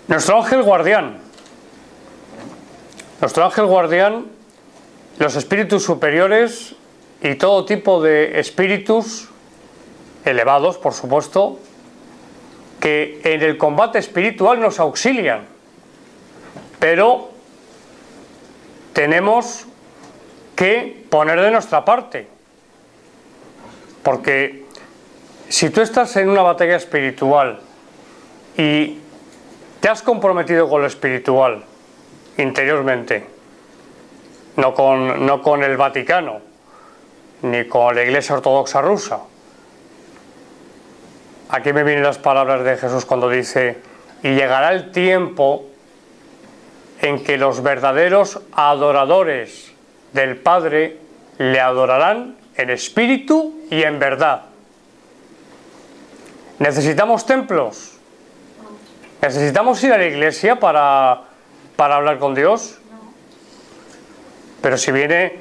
Nuestro ángel guardián. Nuestro ángel guardián, los espíritus superiores y todo tipo de espíritus elevados, por supuesto, que en el combate espiritual nos auxilian. Pero tenemos que poner de nuestra parte. Porque si tú estás en una batalla espiritual y te has comprometido con lo espiritual interiormente, no con el Vaticano, ni con la Iglesia Ortodoxa rusa. Aquí me vienen las palabras de Jesús cuando dice: y llegará el tiempo en que los verdaderos adoradores del Padre le adorarán en espíritu y en verdad. ¿Necesitamos templos? ¿Necesitamos ir a la iglesia para hablar con Dios? Pero si viene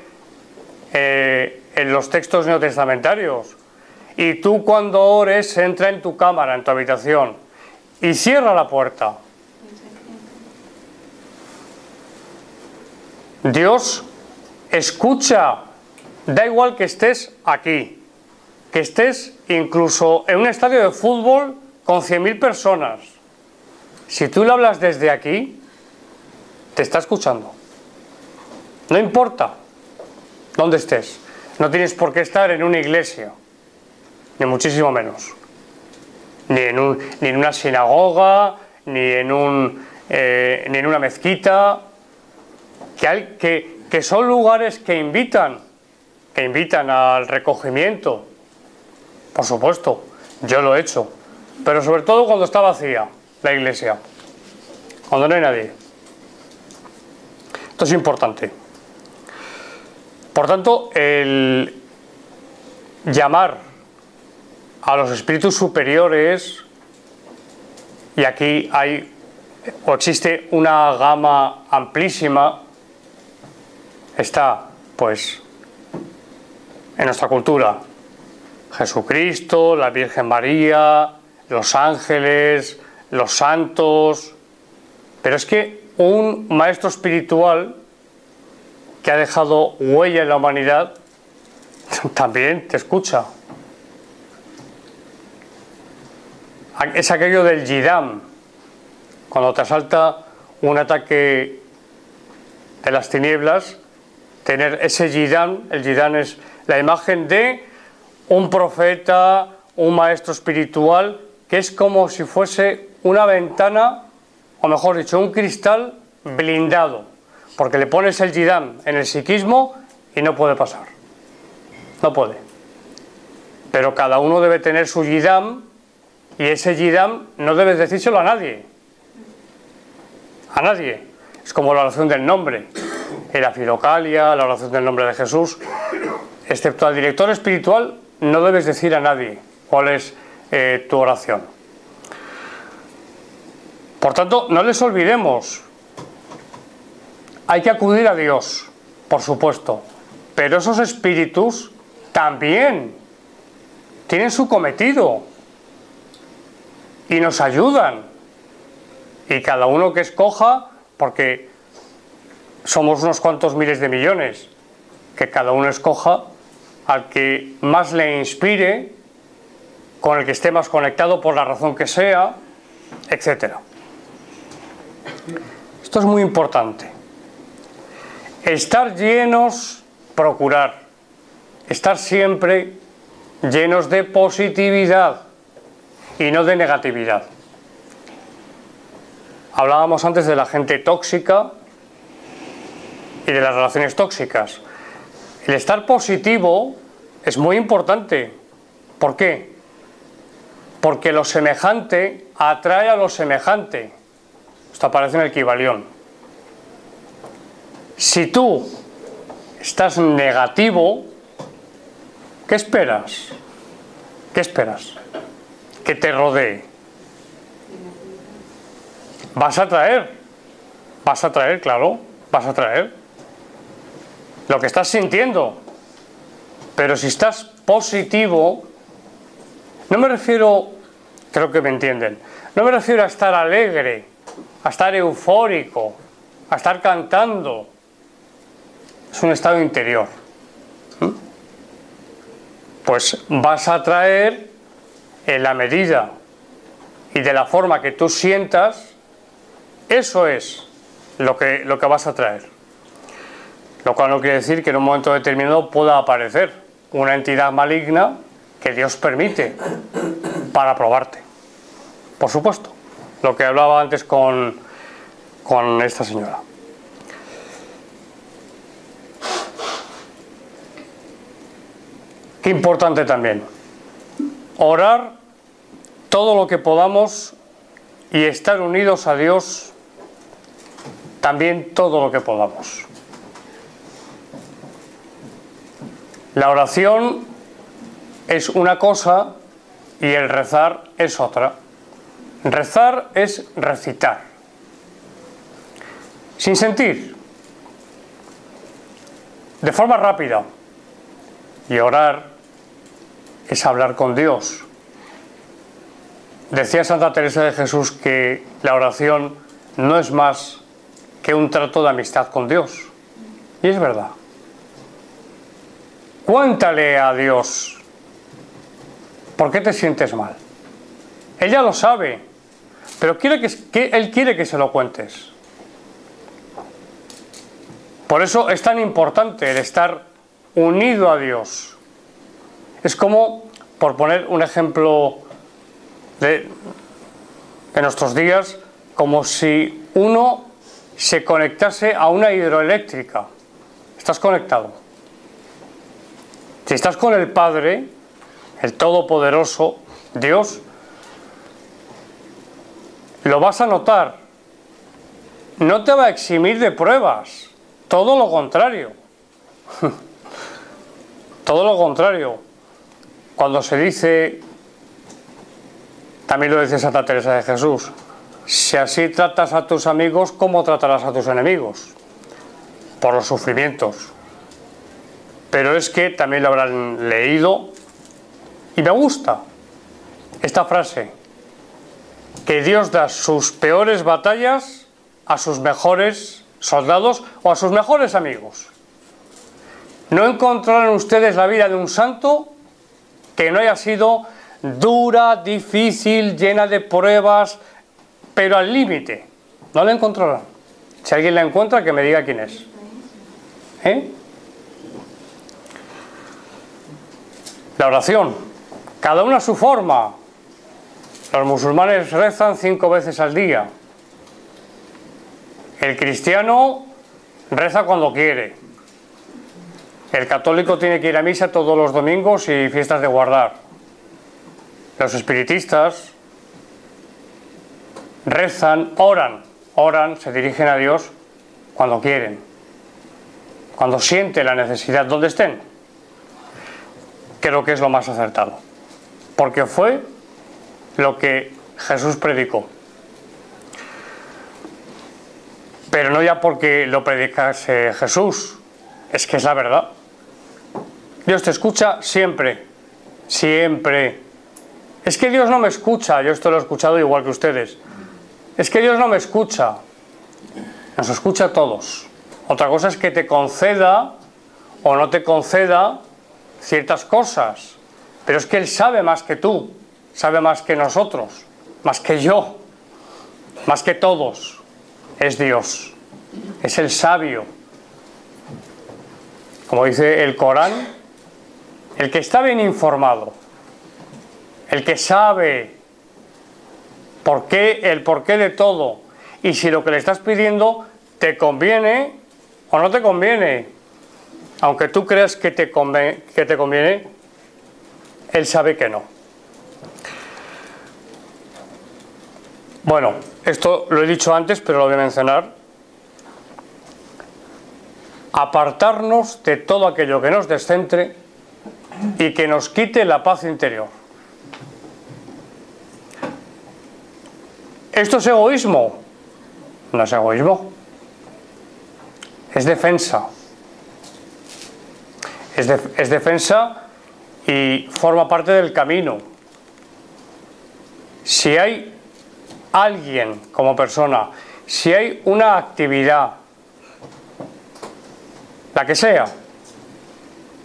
en los textos neotestamentarios: y tú cuando ores entra en tu cámara, en tu habitación, y cierra la puerta. Dios escucha, da igual que estés aquí, que estés incluso en un estadio de fútbol con 100.000 personas. Si tú le hablas desde aquí, te está escuchando. No importa dónde estés. No tienes por qué estar en una iglesia, ni muchísimo menos. Ni en una sinagoga, ni en una mezquita, que son lugares que invitan al recogimiento. Por supuesto, yo lo he hecho. Pero sobre todo cuando está vacía la iglesia, cuando no hay nadie. Esto es importante. Por tanto, el llamar a los espíritus superiores, y aquí existe una gama amplísima, está pues en nuestra cultura: Jesucristo, la Virgen María, los ángeles, los santos. Pero es que un maestro espiritual que ha dejado huella en la humanidad también te escucha. Es aquello del yidam, cuando te asalta un ataque de las tinieblas, tener ese yidam. El yidam es la imagen de un profeta, un maestro espiritual, que es como si fuese una ventana, o mejor dicho, un cristal blindado, porque le pones el yidam en el psiquismo y no puede pasar. No puede. Pero cada uno debe tener su yidam, y ese yidam no debes decírselo a nadie. A nadie. Es como la oración del nombre, la filocalia, la oración del nombre de Jesús. Excepto al director espiritual, no debes decir a nadie cuál es tu oración. Por tanto, no les olvidemos. Hay que acudir a Dios, por supuesto, pero esos espíritus también tienen su cometido y nos ayudan. Y cada uno que escoja, porque somos unos cuantos miles de millones, que cada uno escoja al que más le inspire, con el que esté más conectado por la razón que sea, etc. Esto es muy importante. Estar llenos, procurar estar siempre llenos de positividad y no de negatividad. Hablábamos antes de la gente tóxica y de las relaciones tóxicas. El estar positivo es muy importante. ¿Por qué? Porque lo semejante atrae a lo semejante. Esto aparece en el Kybalión. Si tú estás negativo, ¿qué esperas? ¿Qué esperas? Que te rodee. Vas a traer, claro, vas a traer lo que estás sintiendo. Pero si estás positivo, no me refiero, creo que me entienden, no me refiero a estar alegre, a estar eufórico, a estar cantando. Es un estado interior. Pues vas a traer en la medida y de la forma que tú sientas, eso es lo que vas a traer. Lo cual no quiere decir que en un momento determinado pueda aparecer una entidad maligna que Dios permite para probarte. Por supuesto, lo que hablaba antes con esta señora. Qué importante también, orar todo lo que podamos y estar unidos a Dios también todo lo que podamos. La oración es una cosa y el rezar es otra. Rezar es recitar, sin sentir, de forma rápida. Y orar es hablar con Dios. Decía Santa Teresa de Jesús que la oración no es más que un trato de amistad con Dios. Y es verdad. Cuéntale a Dios por qué te sientes mal. Él ya lo sabe, pero Él quiere que se lo cuentes. Por eso es tan importante el estar unido a Dios. Es como, por poner un ejemplo de nuestros días, como si uno se conectase a una hidroeléctrica. Estás conectado. Si estás con el Padre, el Todopoderoso, Dios, lo vas a notar. No te va a eximir de pruebas, todo lo contrario. Todo lo contrario. Cuando se dice, también lo dice Santa Teresa de Jesús, si así tratas a tus amigos, ¿cómo tratarás a tus enemigos? Por los sufrimientos. Pero es que también lo habrán leído y me gusta esta frase, que Dios da sus peores batallas a sus mejores soldados o a sus mejores amigos. No encontrarán ustedes la vida de un santo que no haya sido dura, difícil, llena de pruebas, pero al límite. No la encontrarán. Si alguien la encuentra, que me diga quién es. La oración, cada una a su forma. Los musulmanes rezan 5 veces al día. El cristiano reza cuando quiere. El católico tiene que ir a misa todos los domingos y fiestas de guardar. Los espiritistas rezan, oran, se dirigen a Dios cuando quieren, cuando sienten la necesidad, donde estén. Creo que es lo más acertado, porque fue lo que Jesús predicó. Pero no ya porque lo predicase Jesús, es que es la verdad. Dios te escucha siempre, siempre. Es que Dios no me escucha, yo esto lo he escuchado igual que ustedes. Es que Dios no me escucha, nos escucha a todos. Otra cosa es que te conceda o no te conceda ciertas cosas, pero es que Él sabe más que tú, sabe más que nosotros, más que yo, más que todos. Es Dios, es el sabio. Como dice el Corán, el que está bien informado, el que sabe el porqué de todo, y si lo que le estás pidiendo te conviene o no te conviene, aunque tú creas que te conviene, Él sabe que no. Bueno, esto lo he dicho antes, pero lo voy a mencionar. Apartarnos de todo aquello que nos descentre y que nos quite la paz interior. ¿Esto es egoísmo? No es egoísmo. Es defensa. es defensa y forma parte del camino. Si hay alguien como persona, si hay una actividad, la que sea,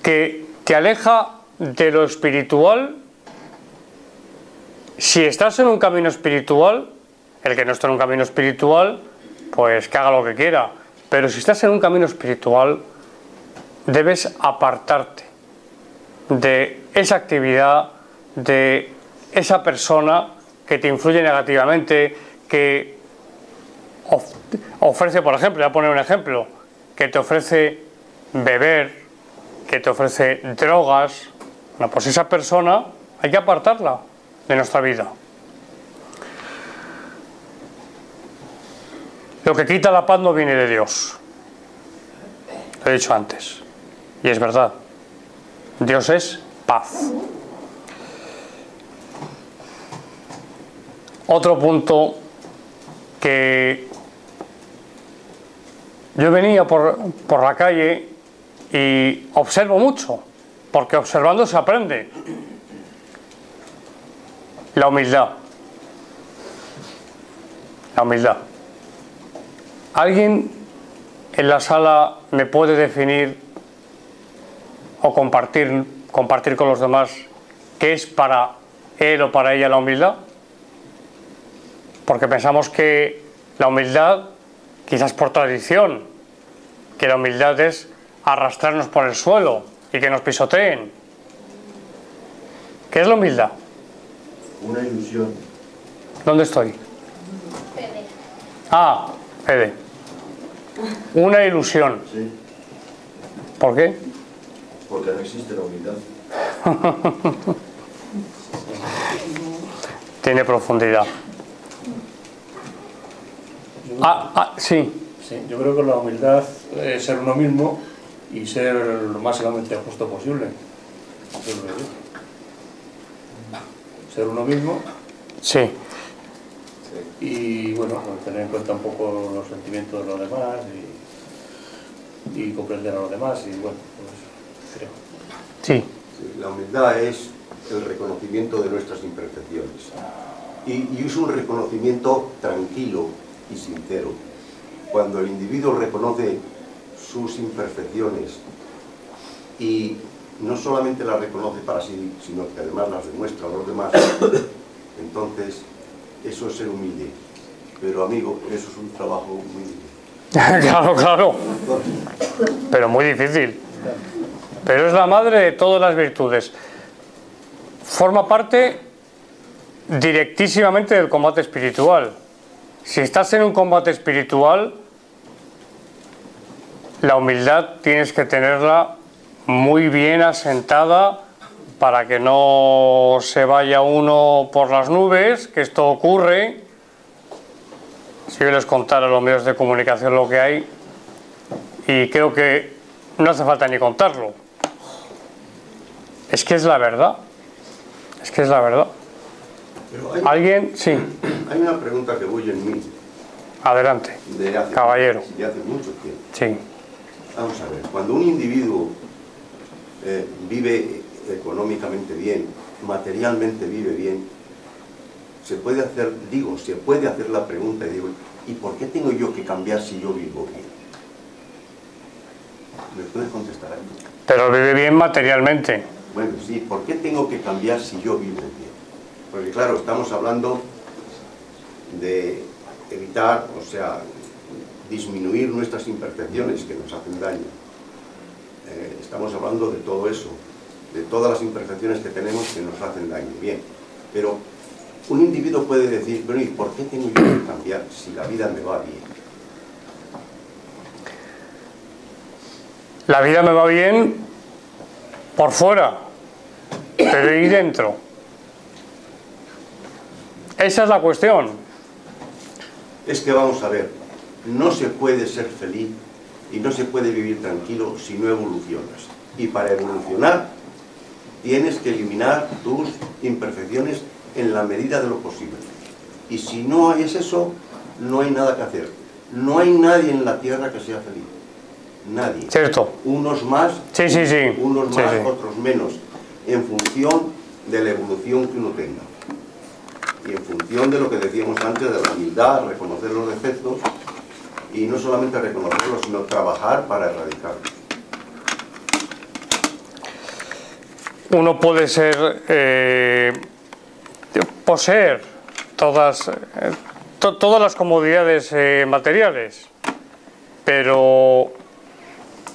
que te aleja de lo espiritual, si estás en un camino espiritual, el que no está en un camino espiritual, pues que haga lo que quiera, pero si estás en un camino espiritual, debes apartarte de esa actividad, de esa persona que te influye negativamente, que ofrece, por ejemplo, voy a poner un ejemplo, que te ofrece beber, que te ofrece drogas. Bueno, pues esa persona hay que apartarla de nuestra vida. Lo que quita la paz no viene de Dios. Lo he dicho antes. Y es verdad. Dios es paz. Otro punto que yo venía por la calle y observo mucho, porque observando se aprende. La humildad. La humildad. ¿Alguien en la sala me puede definir o compartir con los demás qué es para él o para ella la humildad? Porque pensamos que la humildad, quizás por tradición, que la humildad es arrastrarnos por el suelo y que nos pisoteen. ¿Qué es la humildad? Una ilusión. ¿Dónde estoy? Fede. Ah, Fede. Una ilusión. Sí, ¿Por qué? porque no existe la humildad. Tiene profundidad. Sí. Sí, yo creo que la humildad es ser uno mismo y ser lo máximamente justo posible. Eso es lo que digo. Ser uno mismo Sí. y, bueno, tener en cuenta un poco los sentimientos de los demás y comprender a los demás y, bueno, pues creo. Sí. Sí, la humildad es el reconocimiento de nuestras imperfecciones. Y es un reconocimiento tranquilo y sincero. Cuando el individuo reconoce sus imperfecciones y no solamente las reconoce para sí, sino que además las demuestra a los demás, entonces eso es ser humilde. Pero amigo, eso es un trabajo muy difícil. Claro, claro. Pero muy difícil. Pero es la madre de todas las virtudes. Forma parte directísimamente del combate espiritual. Si estás en un combate espiritual, la humildad tienes que tenerla muy bien asentada para que no se vaya uno por las nubes, que esto ocurre. Si yo les contara a los medios de comunicación lo que hay, y creo que no hace falta ni contarlo. Es que es la verdad. Es que es la verdad. Pero ¿Alguien? Sí. hay una pregunta que voy en mí. Adelante. Caballero. De hace mucho tiempo. Sí. Vamos a ver, cuando un individuo vive económicamente bien, materialmente vive bien, se puede hacer la pregunta y digo, ¿y por qué tengo yo que cambiar si yo vivo bien? ¿Me puedes contestar a esto? Pero vive bien materialmente. Bueno, sí, ¿por qué tengo que cambiar si yo vivo bien? Porque claro, estamos hablando de evitar, o sea, disminuir nuestras imperfecciones que nos hacen daño. Estamos hablando de todo eso, de todas las imperfecciones que tenemos que nos hacen daño. Bien, pero un individuo puede decir, bueno, ¿y por qué tengo yo que cambiar si la vida me va bien? La vida me va bien por fuera, pero ¿y dentro? Esa es la cuestión. Es que vamos a ver, no se puede ser feliz y no se puede vivir tranquilo si no evolucionas. Y para evolucionar tienes que eliminar tus imperfecciones en la medida de lo posible. Y si no es eso, no hay nada que hacer. No hay nadie en la tierra que sea feliz. Nadie. Cierto. Unos más, Sí, sí, sí. unos Sí, más, sí. otros menos, en función de la evolución que uno tenga. Y en función de lo que decíamos antes, de la humildad, reconocer los defectos, y no solamente reconocerlos, sino trabajar para erradicarlos. Uno puede poseer todas las comodidades materiales, pero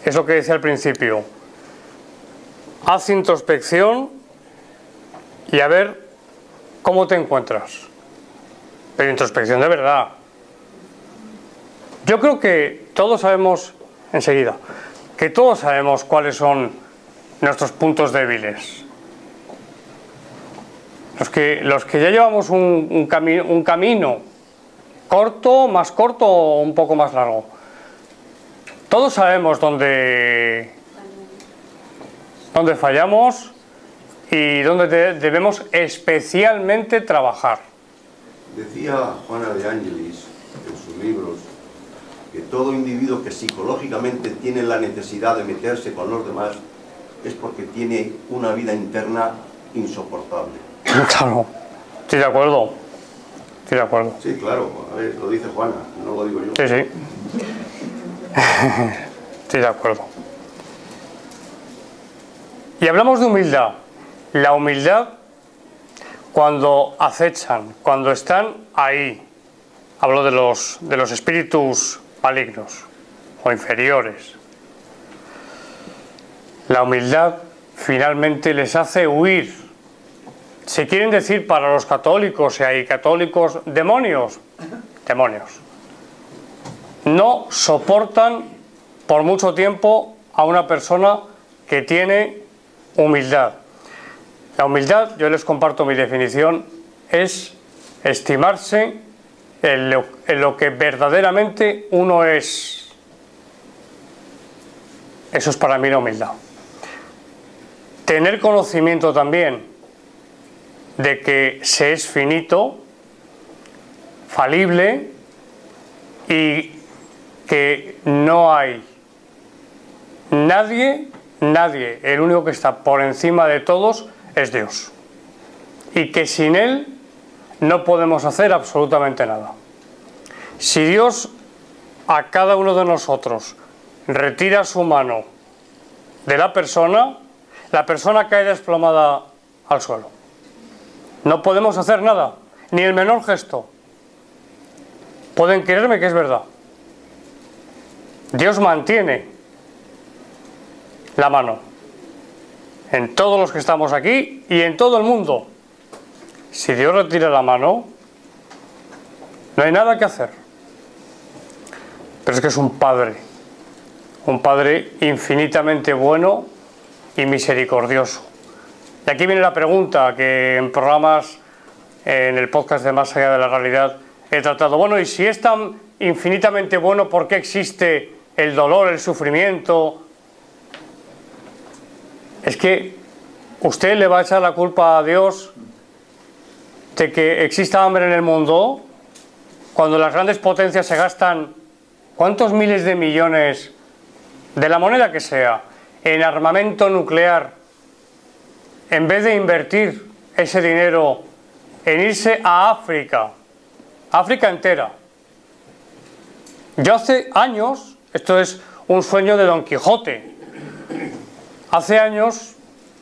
es lo que decía al principio: haz introspección y a ver cómo te encuentras, pero introspección de verdad. Yo creo que todos sabemos, enseguida, que todos sabemos cuáles son nuestros puntos débiles. Los que ya llevamos un camino corto, más corto o un poco más largo. Todos sabemos dónde fallamos y dónde debemos especialmente trabajar. Decía Juana de Ángelis en sus libros que todo individuo que psicológicamente tiene la necesidad de meterse con los demás es porque tiene una vida interna insoportable. Claro, estoy de acuerdo. Estoy de acuerdo. Sí, claro, a ver, lo dice Juana, no lo digo yo. Sí, sí. Estoy de acuerdo. Y hablamos de humildad. La humildad cuando acechan, cuando están ahí. Hablo de los espíritus malignos o inferiores. La humildad finalmente les hace huir. Si quieren decir para los católicos, si hay católicos, demonios, demonios. No soportan por mucho tiempo a una persona que tiene humildad. La humildad, yo les comparto mi definición, es estimarse en lo que verdaderamente uno es. Eso es para mí la humildad. Tener conocimiento también de que se es finito, falible y que no hay nadie, el único que está por encima de todos es Dios. Y que sin Él no podemos hacer absolutamente nada. Si Dios a cada uno de nosotros retira su mano de la persona cae desplomada al suelo. No podemos hacer nada, ni el menor gesto. Pueden creerme que es verdad. Dios mantiene la mano en todos los que estamos aquí y en todo el mundo. Si Dios retira la mano, no hay nada que hacer. Pero es que es un Padre infinitamente bueno y misericordioso. Y aquí viene la pregunta que en programas, en el podcast de Más allá de la realidad, he tratado. Bueno, y si es tan infinitamente bueno, ¿por qué existe el dolor, el sufrimiento? Es que usted le va a echar la culpa a Dios de que exista hambre en el mundo cuando las grandes potencias se gastan ¿cuántos miles de millones de la moneda que sea en armamento nuclear en vez de invertir ese dinero en irse a África entera? Yo hace años, esto es un sueño de Don Quijote, hace años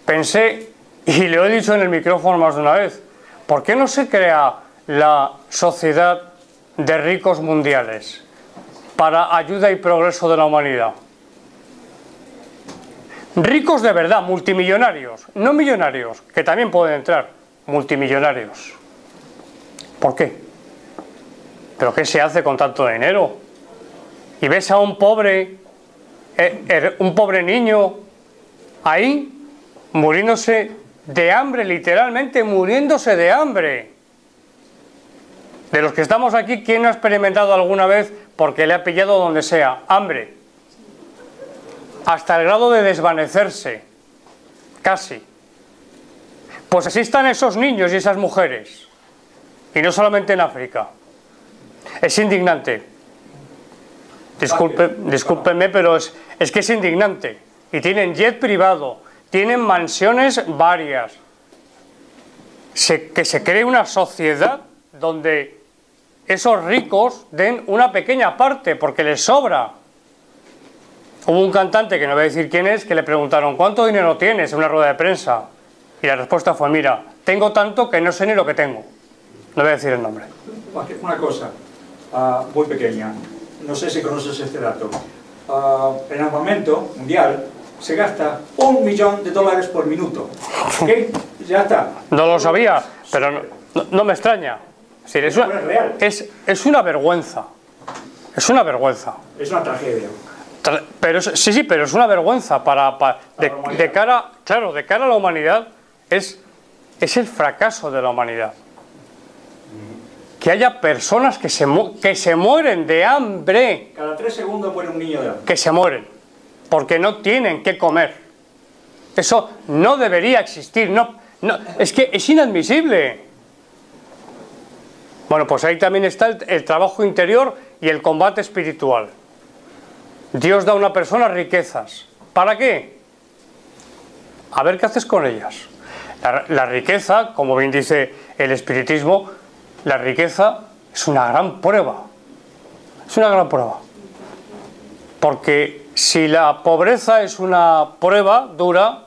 pensé, y le he dicho en el micrófono más de una vez, ¿por qué no se crea la sociedad de ricos mundiales para ayuda y progreso de la humanidad? Ricos de verdad, multimillonarios, no millonarios, que también pueden entrar, multimillonarios. ¿Por qué? ¿Pero qué se hace con tanto dinero? Y ves a un pobre niño ahí muriéndose de hambre, literalmente muriéndose de hambre. De los que estamos aquí, ¿quién no ha experimentado alguna vez, porque le ha pillado donde sea, hambre? Hasta el grado de desvanecerse, casi. Pues así están esos niños y esas mujeres, y no solamente en África. Es indignante. Discúlpenme, pero es que es indignante. Y tienen jet privado, tienen mansiones varias. Que se cree una sociedad donde esos ricos den una pequeña parte porque les sobra. Hubo un cantante, que no voy a decir quién es, que le preguntaron ¿cuánto dinero tienes? En una rueda de prensa. Y la respuesta fue, mira, tengo tanto que no sé ni lo que tengo. No voy a decir el nombre. Una cosa muy pequeña. No sé si conoces este dato. En armamento mundial se gasta $1 millón por minuto. ¿Ok? Ya está. No lo sabía, pero no me extraña. Es decir, es una vergüenza. Es una vergüenza. Es una tragedia. Pero sí, pero es una vergüenza de cara a la humanidad. Es el fracaso de la humanidad. Que haya personas que se mueren de hambre. Cada 3 segundos muere un niño de hambre. Que se mueren porque no tienen que comer. Eso no debería existir. No, es que es inadmisible. Bueno, pues ahí también está el trabajo interior y el combate espiritual. Dios da a una persona riquezas. ¿Para qué? A ver qué haces con ellas. La riqueza, como bien dice el espiritismo, la riqueza es una gran prueba. Es una gran prueba. Porque si la pobreza es una prueba dura,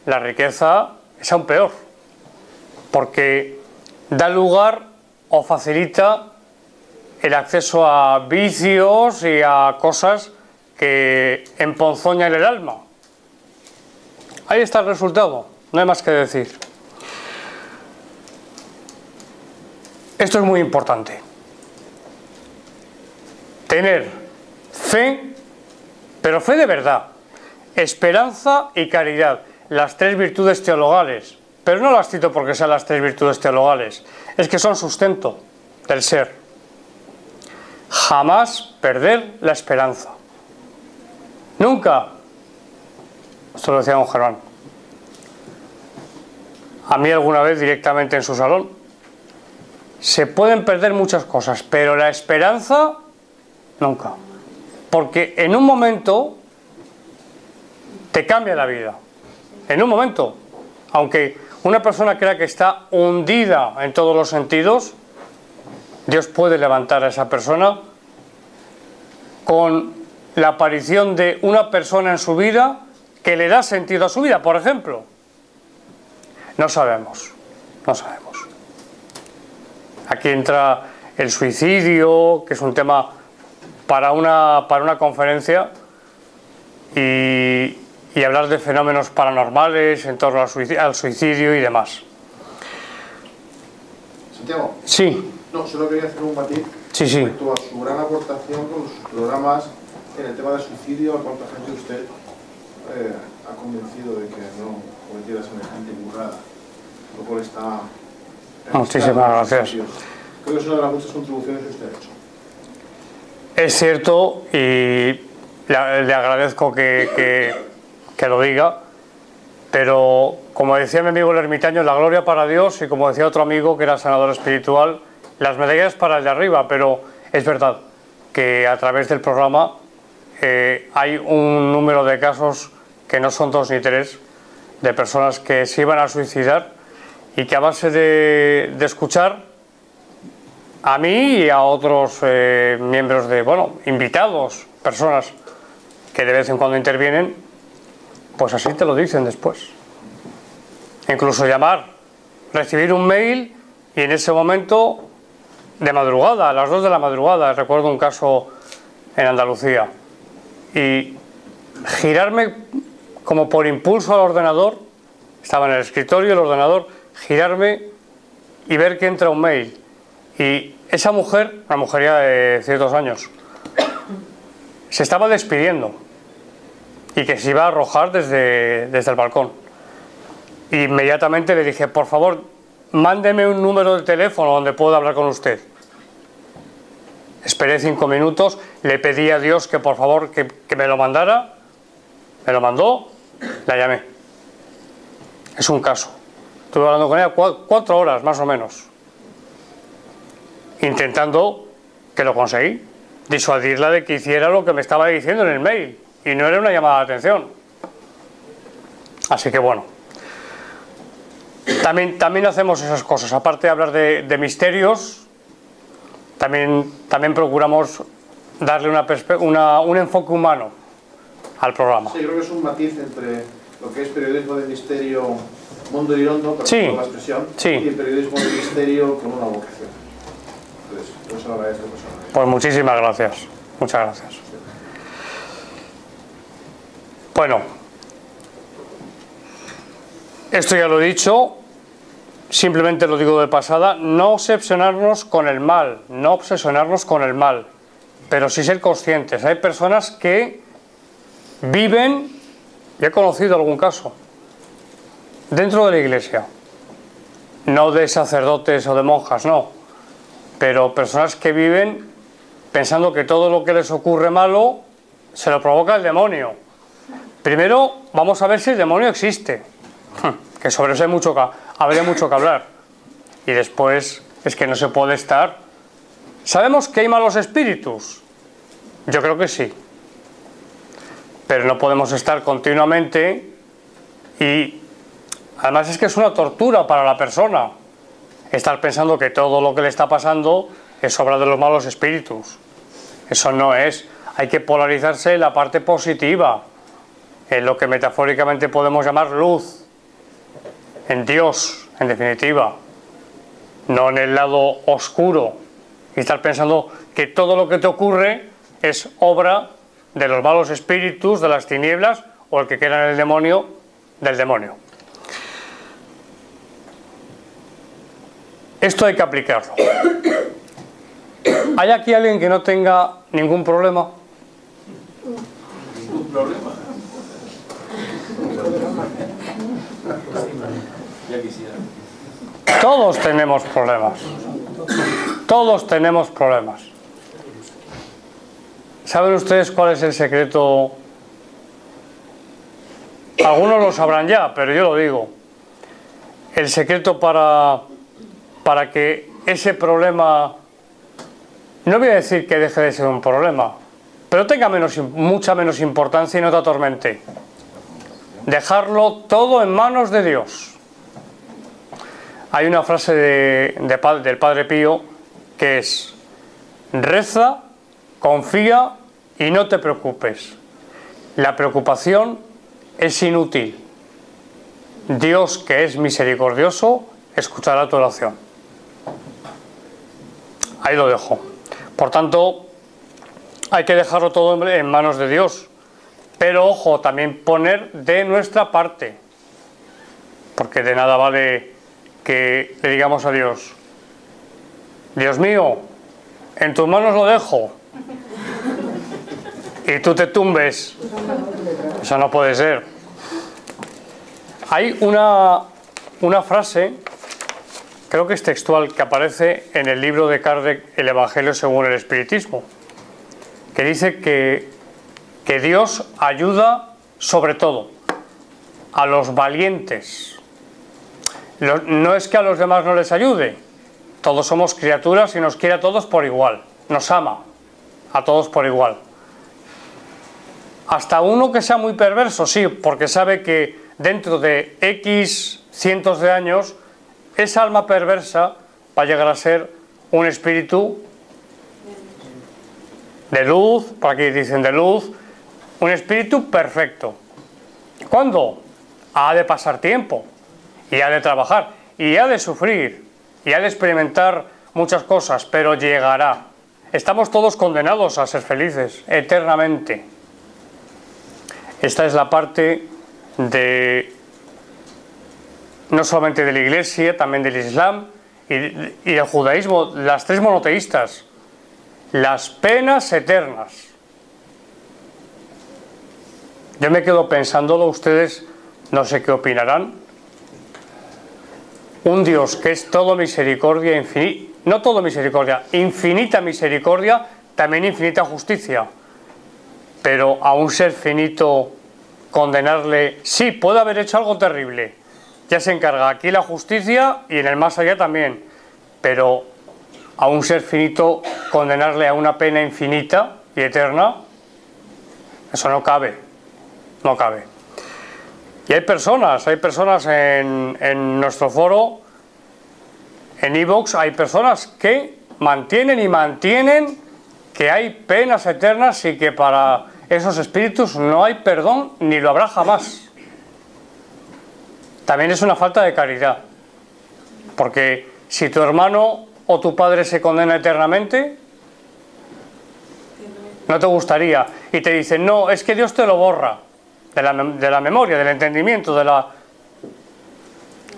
la riqueza es aún peor. Porque da lugar o facilita el acceso a vicios y a cosas que emponzoñan el alma. Ahí está el resultado, no hay más que decir. Esto es muy importante. Tener fe, pero fe de verdad, esperanza y caridad, las 3 virtudes teologales. Pero no las cito porque sean las 3 virtudes teologales, es que son sustento del ser. Jamás perder la esperanza. Nunca. Esto lo decía don Germán. A mí alguna vez directamente en su salón. Se pueden perder muchas cosas, pero la esperanza, nunca. Porque en un momento te cambia la vida. En un momento. Aunque una persona crea que está hundida en todos los sentidos, Dios puede levantar a esa persona con la aparición de una persona en su vida que le da sentido a su vida, por ejemplo. No sabemos. Aquí entra el suicidio, que es un tema para una conferencia, y hablar de fenómenos paranormales en torno al suicidio y demás. Santiago. Sí. No, solo quería hacer un matiz respecto a su gran aportación con sus programas en el tema del suicidio, a cuánta gente usted ha convencido de que no cometiera semejante burrada, lo cual está... Muchísimas gracias. Creo que es una de las muchas contribuciones que usted ha hecho. Es cierto, y le agradezco que lo diga, pero como decía mi amigo el ermitaño, la gloria para Dios, y como decía otro amigo que era sanador espiritual, las medallas para el de arriba. Pero es verdad que a través del programa hay un número de casos que no son 2 ni 3, de personas que se iban a suicidar y que a base de escuchar a mí y a otros miembros invitados, personas que de vez en cuando intervienen, pues así te lo dicen después. Incluso llamar, recibir un mail y en ese momento, de madrugada, a las 2 de la madrugada, recuerdo un caso en Andalucía, y girarme como por impulso al ordenador, estaba en el escritorio, el ordenador, girarme y ver que entra un mail. Y esa mujer, una mujer ya de ciertos años, se estaba despidiendo y que se iba a arrojar desde el balcón. Inmediatamente le dije, por favor, mándeme un número de teléfono donde pueda hablar con usted. Esperé 5 minutos, le pedí a Dios que por favor que me lo mandara, me lo mandó, la llamé. Es un caso. Estuve hablando con ella 4 horas más o menos, intentando, que lo conseguí, disuadirla de que hiciera lo que me estaba diciendo en el mail, y no era una llamada de atención. Así que bueno, también hacemos esas cosas. Aparte de hablar de misterios, también procuramos darle un enfoque humano al programa. Sí, creo que es un matiz entre lo que es periodismo de misterio mundo irondo, por sí, la expresión, sí, y el periodismo de misterio con una vocación. Entonces, por eso lo agradezco personalmente. Pues muchísimas gracias. Muchas gracias. Bueno, esto ya lo he dicho, simplemente lo digo de pasada, no obsesionarnos con el mal, no obsesionarnos con el mal, pero sí ser conscientes. Hay personas que viven, y he conocido algún caso, dentro de la iglesia, no de sacerdotes o de monjas, no, pero personas que viven pensando que todo lo que les ocurre malo se lo provoca el demonio. Primero vamos a ver si el demonio existe, que sobre eso habría mucho que hablar, y después es que no se puede estar. ¿Sabemos que hay malos espíritus? Yo creo que sí, pero no podemos estar continuamente, y además es que es una tortura para la persona estar pensando que todo lo que le está pasando es obra de los malos espíritus. Eso no es. Hay que polarizarse en la parte positiva, en lo que metafóricamente podemos llamar luz, en Dios, en definitiva, no en el lado oscuro, y estar pensando que todo lo que te ocurre es obra de los malos espíritus, de las tinieblas, o el que quiera en el demonio, del demonio. Esto hay que aplicarlo. ¿Hay aquí alguien que no tenga ningún problema? ¿Ningún problema? Ya quisiera. Todos tenemos problemas. Todos tenemos problemas. ¿Saben ustedes cuál es el secreto? Algunos lo sabrán ya, pero yo lo digo. El secreto para que ese problema, no voy a decir que deje de ser un problema, pero tenga mucha menos importancia y no te atormente. Dejarlo todo en manos de Dios. Hay una frase del Padre Pío que es: reza, confía y no te preocupes. La preocupación es inútil. Dios, que es misericordioso, escuchará tu oración. Ahí lo dejo. Por tanto, hay que dejarlo todo en manos de Dios. Pero ojo, también poner de nuestra parte. Porque de nada vale que le digamos a Dios: Dios mío, en tus manos lo dejo, y tú te tumbes. Eso no puede ser. Hay una frase, creo que es textual, que aparece en el libro de Kardec, El Evangelio según el Espiritismo, que dice que Dios ayuda sobre todo a los valientes. No es que a los demás no les ayude, todos somos criaturas y nos quiere a todos por igual, nos ama a todos por igual. Hasta uno que sea muy perverso, sí, porque sabe que dentro de X cientos de años esa alma perversa va a llegar a ser un espíritu de luz, por aquí dicen de luz, un espíritu perfecto. ¿Cuándo? Ha de pasar tiempo, y ha de trabajar, y ha de sufrir, y ha de experimentar muchas cosas, pero llegará. Estamos todos condenados a ser felices eternamente. Esta es la parte no solamente de la Iglesia, también del Islam y del judaísmo, las tres monoteístas, las penas eternas. Yo me quedo pensándolo, ustedes no sé qué opinarán. Un Dios que es todo misericordia, no todo misericordia, infinita misericordia, también infinita justicia. Pero a un ser finito condenarle, sí, puede haber hecho algo terrible, ya se encarga aquí la justicia y en el más allá también, pero a un ser finito condenarle a una pena infinita y eterna. Eso no cabe, no cabe. Y hay personas en nuestro foro, en iVoox, hay personas que mantienen que hay penas eternas y que para esos espíritus no hay perdón ni lo habrá jamás. También es una falta de caridad, porque si tu hermano o tu padre se condena eternamente, no te gustaría, y te dicen, no, es que Dios te lo borra de la memoria, del entendimiento,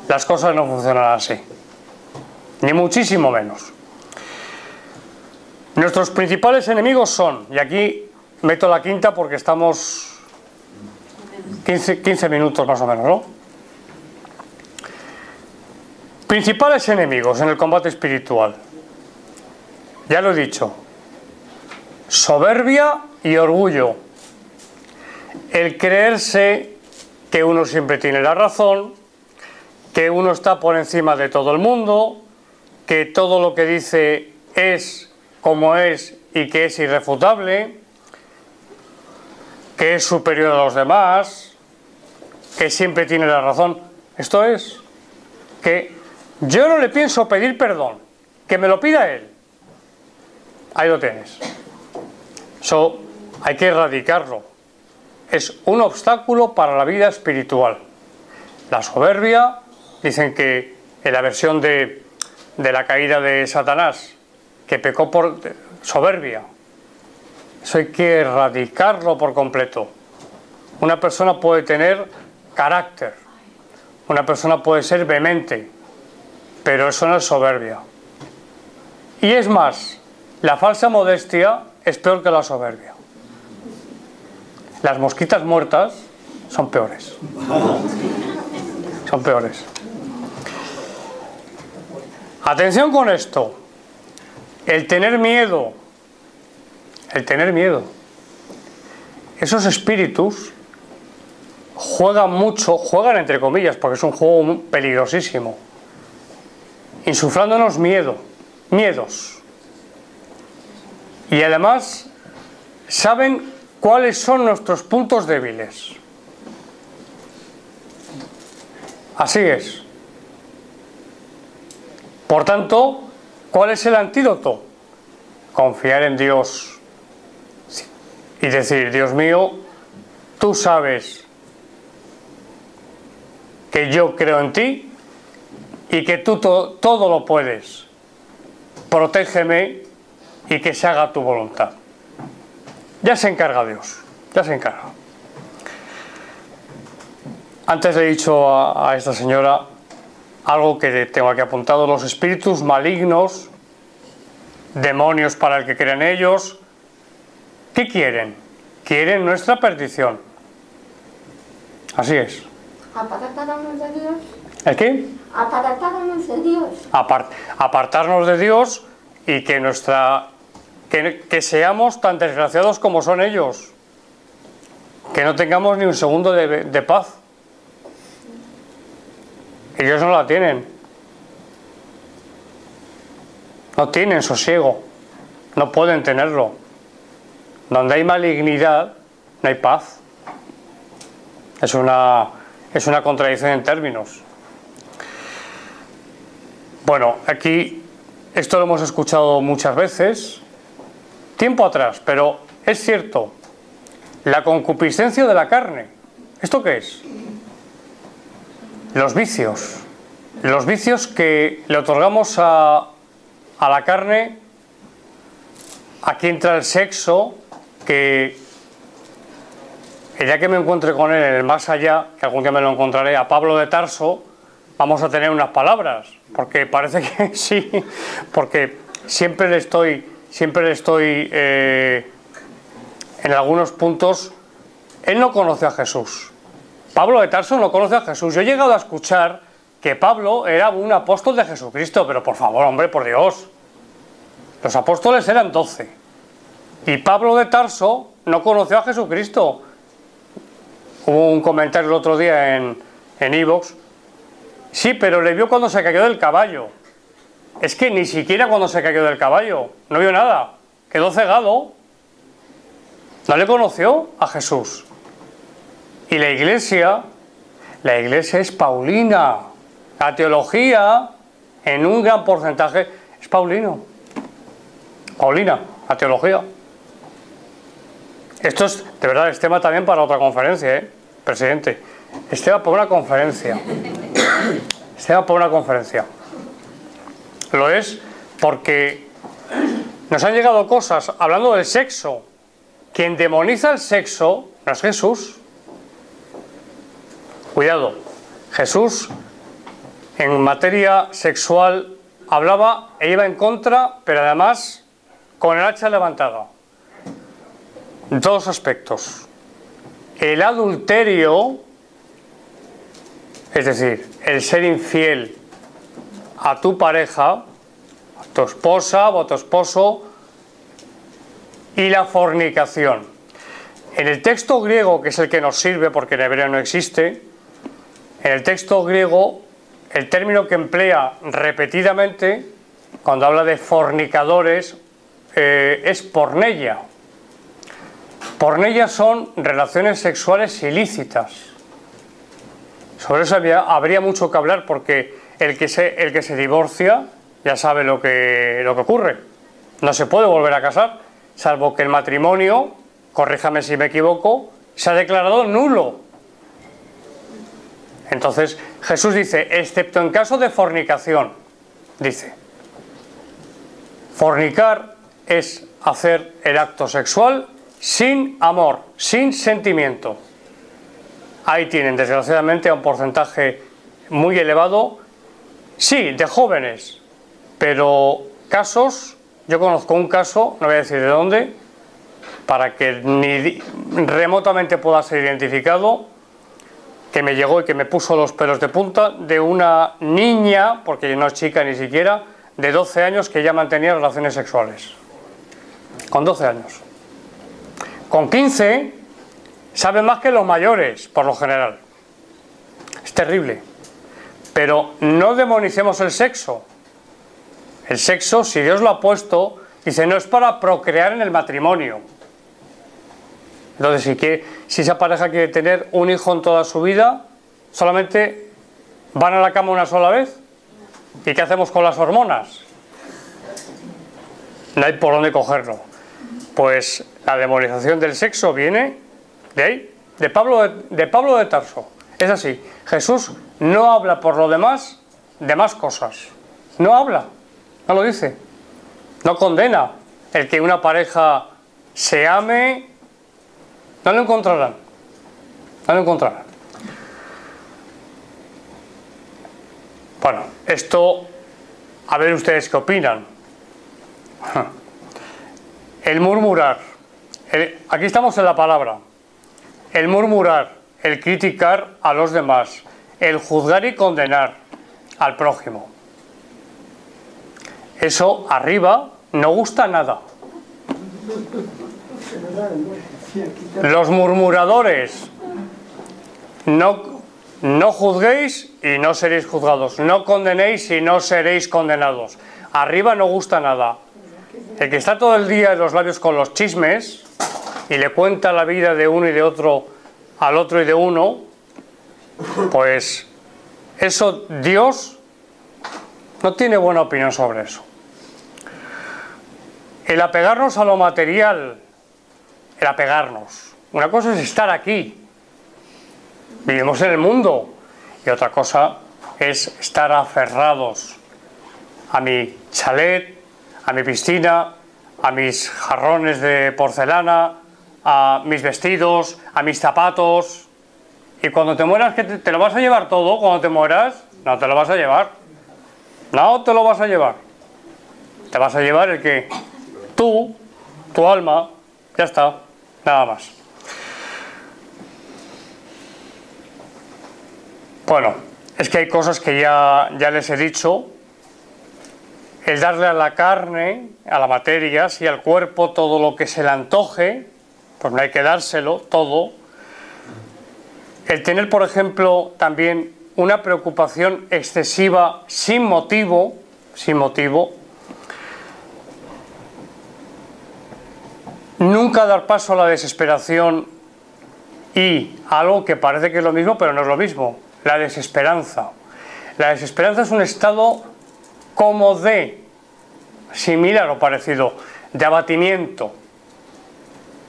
las cosas no funcionan así, ni muchísimo menos. Nuestros principales enemigos son, y aquí meto la quinta porque estamos 15 minutos más o menos, ¿no? Principales enemigos en el combate espiritual. Ya lo he dicho. Soberbia y orgullo. El creerse que uno siempre tiene la razón, que uno está por encima de todo el mundo, que todo lo que dice es como es y que es irrefutable, que es superior a los demás, que siempre tiene la razón. Esto es que yo no le pienso pedir perdón, que me lo pida él. Ahí lo tienes. Eso hay que erradicarlo. Es un obstáculo para la vida espiritual. La soberbia, dicen que en la versión de la caída de Satanás, que pecó por soberbia, eso hay que erradicarlo por completo. Una persona puede tener carácter, una persona puede ser vehemente, pero eso no es soberbia. Y es más, la falsa modestia es peor que la soberbia. Las mosquitas muertas son peores. Son peores. Atención con esto. El tener miedo. Esos espíritus juegan mucho, juegan entre comillas, porque es un juego peligrosísimo, insuflándonos miedos. Y además saben cuáles son nuestros puntos débiles. Así es. Por tanto, ¿cuál es el antídoto? Confiar en Dios y decir, Dios mío, tú sabes que yo creo en ti y que tú todo lo puedes. Protégeme y que se haga tu voluntad. Ya se encarga Dios, ya se encarga. Antes le he dicho a esta señora algo que tengo aquí apuntado: los espíritus malignos, demonios para el que creen ellos, ¿qué quieren? Quieren nuestra perdición. Así es. Apartarnos de Dios. ¿El qué? Apartarnos de Dios. Apartarnos de Dios y que seamos tan desgraciados como son ellos. Que no tengamos ni un segundo de paz. Ellos no la tienen. No tienen sosiego. No pueden tenerlo. Donde hay malignidad, no hay paz. Es una contradicción en términos. Bueno, aquí esto lo hemos escuchado muchas veces, tiempo atrás, pero es cierto. La concupiscencia de la carne. ¿Esto qué es? Los vicios. Los vicios que le otorgamos a la carne. Aquí entra el sexo, que el día que me encuentre con él en el más allá, que algún día me lo encontraré, a Pablo de Tarso, vamos a tener unas palabras, porque parece que sí, porque siempre le estoy en algunos puntos. Él no conoce a Jesús. Pablo de Tarso no conoce a Jesús. Yo he llegado a escuchar que Pablo era un apóstol de Jesucristo, pero por favor, hombre, por Dios. Los apóstoles eran 12. Y Pablo de Tarso no conoció a Jesucristo. Hubo un comentario el otro día en iVoox. Sí, pero le vio cuando se cayó del caballo. es que ni siquiera cuando se cayó del caballo, no vio nada, quedó cegado, no le conoció a Jesús. Y la iglesia es paulina, la teología en un gran porcentaje es paulina, la teología. Esto es, de verdad, es tema también para otra conferencia, presidente. Es tema para una conferencia. Es tema para una conferencia. Lo es porque nos han llegado cosas hablando del sexo. Quien demoniza el sexo no es Jesús. Cuidado, Jesús en materia sexual hablaba e iba en contra, pero además con el hacha levantada. Dos aspectos. El adulterio, es decir, el ser infiel a tu pareja, a tu esposa o a tu esposo, y la fornicación. En el texto griego, que es el que nos sirve porque en hebreo no existe, en el texto griego el término que emplea repetidamente cuando habla de fornicadores es porneia. Porneia son relaciones sexuales ilícitas. Sobre eso habría mucho que hablar porque el que se divorcia ya sabe lo que ocurre. No se puede volver a casar, salvo que el matrimonio, corríjame si me equivoco, se ha declarado nulo. Entonces Jesús dice, excepto en caso de fornicación, dice, fornicar es hacer el acto sexual sin amor, sin sentimiento. Ahí tienen, desgraciadamente, a un porcentaje muy elevado, sí, de jóvenes, pero casos, yo conozco un caso, no voy a decir de dónde, para que ni remotamente pueda ser identificado, que me llegó y que me puso los pelos de punta, de una niña, porque no es chica ni siquiera, de 12 años que ya mantenía relaciones sexuales. Con 12 años. Con 15 saben más que los mayores, por lo general. Es terrible. Pero no demonicemos el sexo. El sexo, si Dios lo ha puesto, dice, no es para procrear en el matrimonio. Entonces, si esa pareja quiere tener un hijo en toda su vida, solamente van a la cama una sola vez. ¿Y qué hacemos con las hormonas? No hay por dónde cogerlo. Pues la demonización del sexo viene de ahí, de Pablo de Tarso. Es así, Jesús no habla por lo demás de más cosas. No habla, no lo dice. No condena el que una pareja se ame. No lo encontrarán. No lo encontrarán. Bueno, esto, a ver ustedes qué opinan. El murmurar. Aquí estamos en la palabra. El murmurar, el criticar a los demás, el juzgar y condenar al prójimo. Eso arriba no gusta nada. Los murmuradores, no juzguéis y no seréis juzgados, no condenéis y no seréis condenados. Arriba no gusta nada. El que está todo el día en los labios con los chismes y le cuenta la vida de uno y de otro al otro y de uno, pues eso Dios no tiene buena opinión sobre eso. El apegarnos a lo material, el apegarnos. Una cosa es estar aquí, vivimos en el mundo, y otra cosa es estar aferrados a mi chalet, a mi piscina, a mis jarrones de porcelana, a mis vestidos, a mis zapatos. Y cuando te mueras, ¿qué te lo vas a llevar todo? Cuando te mueras, no te lo vas a llevar. No te lo vas a llevar. Te vas a llevar el que tú, tu alma, ya está, nada más. Bueno, es que hay cosas que ya les he dicho. El darle a la carne, a la materia, y al cuerpo todo lo que se le antoje, pues no hay que dárselo todo. El tener, por ejemplo, también una preocupación excesiva sin motivo, sin motivo. Nunca dar paso a la desesperación y algo que parece que es lo mismo, pero no es lo mismo, la desesperanza. La desesperanza es un estado como de, similar o parecido, de abatimiento.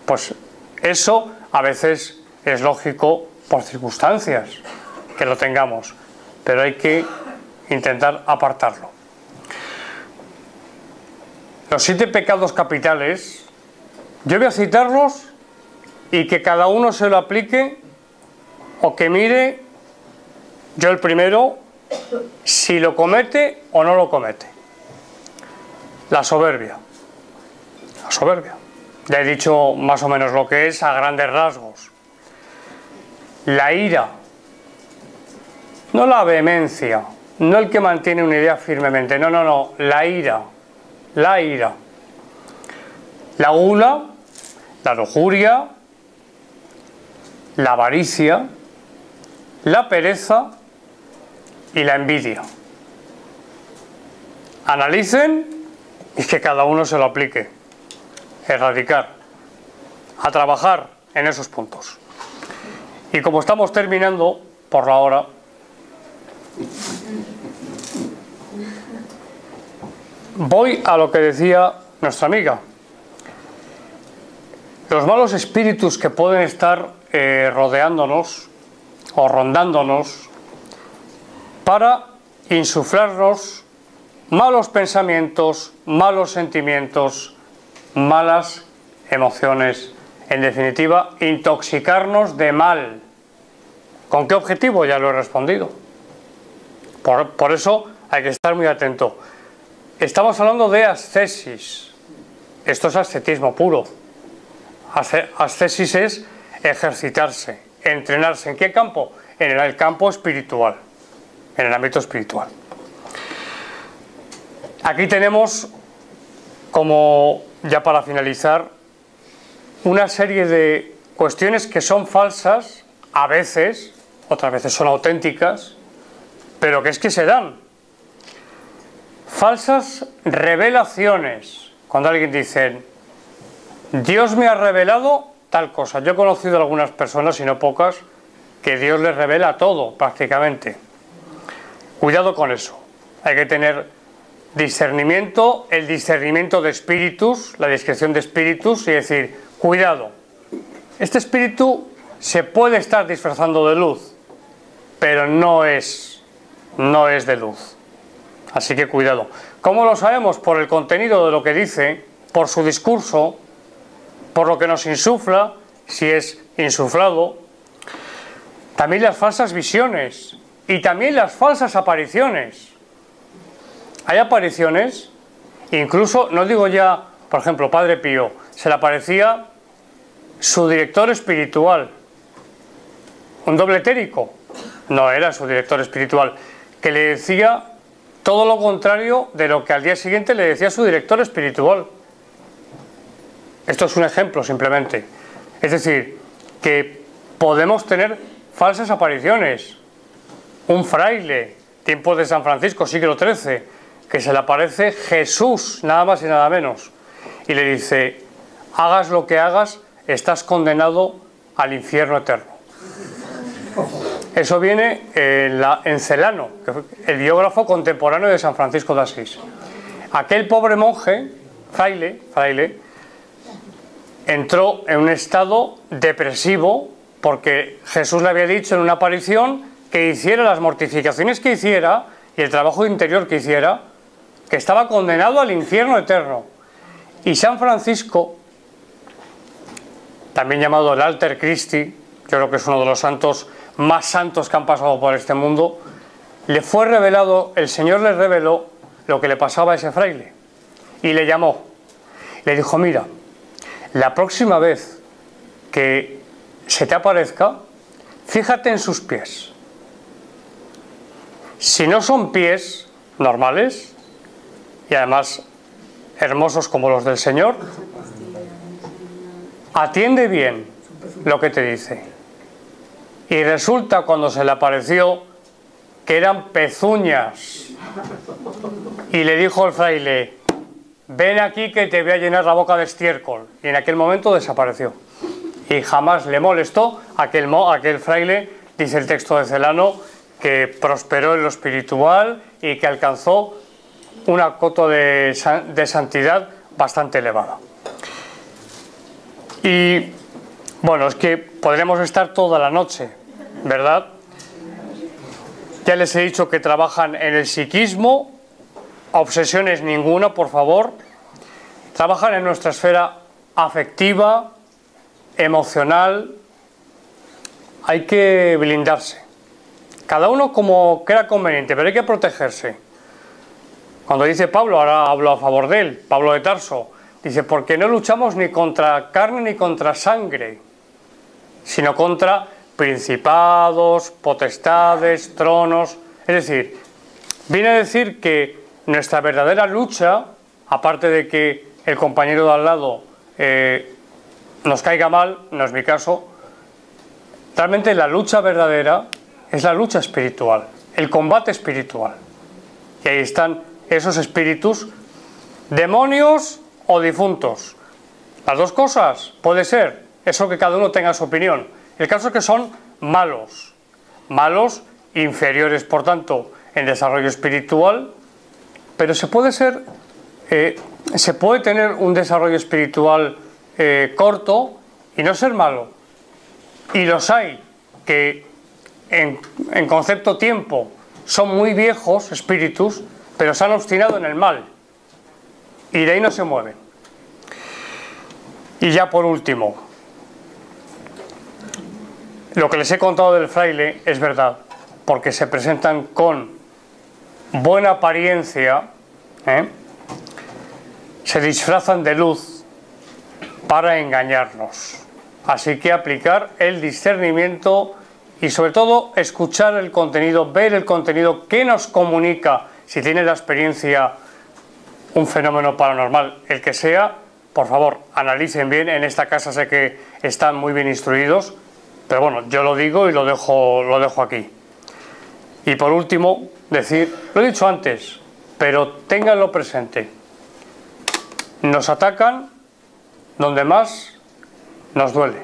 Pues eso a veces es lógico por circunstancias que lo tengamos, pero hay que intentar apartarlo. Los 7 pecados capitales, yo voy a citarlos y que cada uno se lo aplique o que mire, yo el primero, si lo comete o no lo comete. La soberbia. La soberbia. Ya he dicho más o menos lo que es a grandes rasgos. La ira. No la vehemencia, no el que mantiene una idea firmemente, no, la ira. La ira. La gula, la lujuria, la avaricia, la pereza y la envidia. Analicen y que cada uno se lo aplique. Erradicar. A trabajar en esos puntos. Y como estamos terminando por la hora, voy a lo que decía nuestra amiga. Los malos espíritus que pueden estar rodeándonos o rondándonos para insuflarnos malos pensamientos, malos sentimientos, malas emociones, en definitiva, intoxicarnos de mal. ¿Con qué objetivo? Ya lo he respondido. Por eso hay que estar muy atento. Estamos hablando de ascesis. Esto es ascetismo puro. Ascesis es ejercitarse, entrenarse. ¿En qué campo? En el campo espiritual, en el ámbito espiritual. Aquí tenemos, como ya para finalizar, una serie de cuestiones que son falsas, a veces, otras veces son auténticas, pero que es que se dan. Falsas revelaciones. Cuando alguien dice, Dios me ha revelado tal cosa. Yo he conocido a algunas personas, y no pocas, que Dios les revela todo, prácticamente. Cuidado con eso. Hay que tener discernimiento, el discernimiento de espíritus, la discreción de espíritus, y decir, cuidado, este espíritu se puede estar disfrazando de luz, pero no es de luz. Así que cuidado. ¿Cómo lo sabemos? Por el contenido de lo que dice, por su discurso, por lo que nos insufla, si es insuflado. También las falsas visiones y también las falsas apariciones. Hay apariciones, incluso, no digo ya, por ejemplo, Padre Pío, se le aparecía su director espiritual, un doble etérico, no era su director espiritual, que le decía todo lo contrario de lo que al día siguiente le decía su director espiritual. Esto es un ejemplo simplemente. Es decir, que podemos tener falsas apariciones. Un fraile, tiempos de San Francisco, siglo XIII, que se le aparece Jesús, nada más y nada menos, y le dice, hagas lo que hagas, estás condenado al infierno eterno. Eso viene en Celano, que fue el biógrafo contemporáneo de San Francisco de Asís. Aquel pobre monje, fraile, entró en un estado depresivo porque Jesús le había dicho en una aparición que hiciera las mortificaciones que hiciera y el trabajo interior que hiciera, que estaba condenado al infierno eterno. Y San Francisco, también llamado el Alter Christi, yo creo que es uno de los santos más santos que han pasado por este mundo, le fue revelado, el Señor le reveló lo que le pasaba a ese fraile y le llamó, le dijo, mira, la próxima vez que se te aparezca, fíjate en sus pies. Si no son pies normales y además hermosos como los del Señor, atiende bien lo que te dice. Y resulta, cuando se le apareció, que eran pezuñas y le dijo el fraile: ven aquí que te voy a llenar la boca de estiércol. Y en aquel momento desapareció. Y jamás le molestó aquel fraile, dice el texto de Celano, que prosperó en lo espiritual y que alcanzó una cota de santidad bastante elevada. Y bueno, es que podremos estar toda la noche, ¿verdad? Ya les he dicho que trabajan en el psiquismo, obsesiones ninguna, por favor. Trabajan en nuestra esfera afectiva, emocional. Hay que blindarse. Cada uno como crea conveniente, pero hay que protegerse. Cuando dice Pablo, ahora hablo a favor de él, Pablo de Tarso, dice: porque no luchamos ni contra carne ni contra sangre, sino contra principados, potestades, tronos. Es decir, viene a decir que nuestra verdadera lucha, aparte de que el compañero de al lado nos caiga mal, no es mi caso, realmente la lucha verdadera es la lucha espiritual, el combate espiritual. Y ahí están esos espíritus, demonios o difuntos. Las dos cosas, puede ser, eso que cada uno tenga su opinión. El caso es que son malos, inferiores, por tanto, en desarrollo espiritual, pero se puede tener un desarrollo espiritual corto y no ser malo. Y los hay que en concepto tiempo son muy viejos espíritus, pero se han obstinado en el mal y de ahí no se mueven. Y ya por último, lo que les he contado del fraile es verdad, porque se presentan con buena apariencia, se disfrazan de luz para engañarnos. Así que aplicar el discernimiento y sobre todo escuchar el contenido, ver el contenido que nos comunica, si tiene la experiencia un fenómeno paranormal, el que sea. Por favor, analicen bien. En esta casa sé que están muy bien instruidos, pero bueno, yo lo digo y lo dejo aquí. Y por último, decir, lo he dicho antes, pero ténganlo presente: nos atacan donde más nos duele.